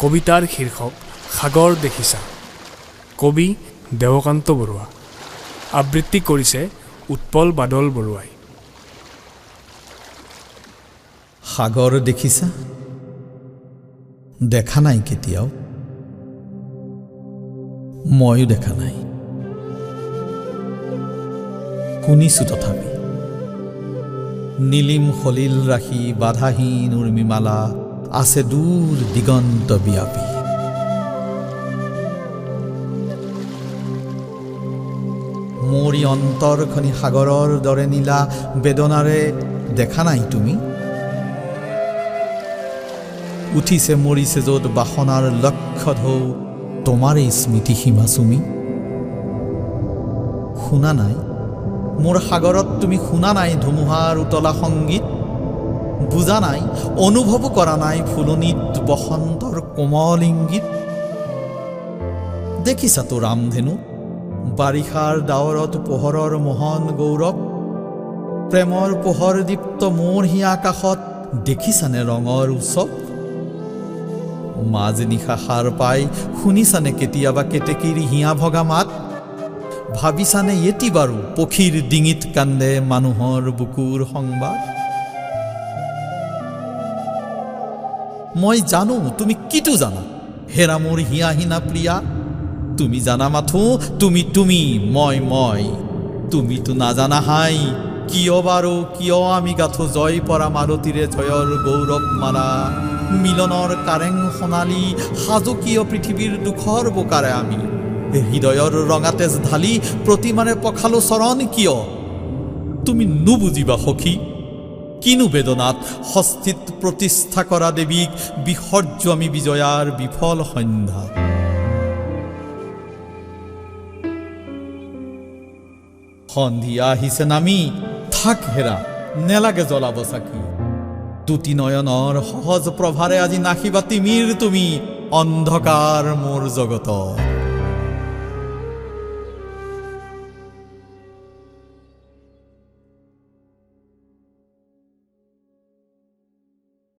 কবিতাৰ শীৰ্ষক সাগৰ দেখিছা। কবি দেৱকান্ত বৰুৱা। আবৃত্তি কৰিছে উৎপল বাদল বৰুৱাই। সাগৰ দেখিছা? দেখা নাই কেতিয়াও, ময়ো দেখা নাই। শুনিছো তথাপি নীলিম সলিল ৰাশি বাধাহীন উৰ্মিমালা আছে দূৰ দিগন্ত ব্যাপী। মোৰি অন্তৰখনি সাগৰৰ দৰে নীলা বেদনাৰে দেখা নাই তুমি? উঠিছে মৰিছে য'ত বাসনাৰ লক্ষ্য ঢৌ তোমাৰেই স্মৃতি সীমা চুমি। শুনা নাই মোৰ সাগৰত তুমি? শুনা নাই ধুমুহাৰ উতলা সংগীত? বুজা নাই, অনুভৱ কৰা নাই ফুলনিত বসন্তৰ কোমল ইংগিত? দেখিছা তো ৰামধেনু বাৰিষাৰ ডাৱৰত পোহৰৰ মোহন গৌৰৱ? প্ৰেমৰ পোহৰ দীপ্ত মোৰ হিয়া আকাশত দেখিছানে ৰঙৰ উৎসৱ? মাজনিশা সাৰ পাই শুনিছানে কেতিয়াবা কেতেকীৰ হিয়া ভগা মাত? ভাবিছানে এটি বাৰু পক্ষীৰ ডিঙিত কান্দে মানুহৰ বুকুৰ সংবাদ? মই জানো তুমি কিটো জানা হেৰা মোৰ হিয়াহীনা প্ৰিয়া। তুমি জানা মাথো তুমি তুমি মই মই। তুমিতো নাজানা হাই কিয় বাৰু কিয় আমি গাথো জয় পৰা মালতীৰে জয়ৰ গৌৰৱ মালা। মিলনৰ কাৰেং সোণালী সাজু কিয় পৃথিৱীৰ দুখৰ বোকাৰে আমি। হৃদয়ৰ ৰঙাতেজ ঢালি প্ৰতিমাৰে পখালো চৰণ কিয়? তুমি নুবুজিবা সখী কিনো বেদনাত হস্তিত প্ৰতিষ্ঠা কৰা দেৱীক বিসৰ্য আমি বিজয়াৰ বিফল সন্ধ্যা। সন্ধিয়া আহিছে নামি থাক হেৰা নেলাগে জ্বলাব চাকি। দুটি নয়নৰ সহজ প্ৰভাৰে আজি নাখিবা তিমিৰ তুমি অন্ধকাৰ মোৰ জগত।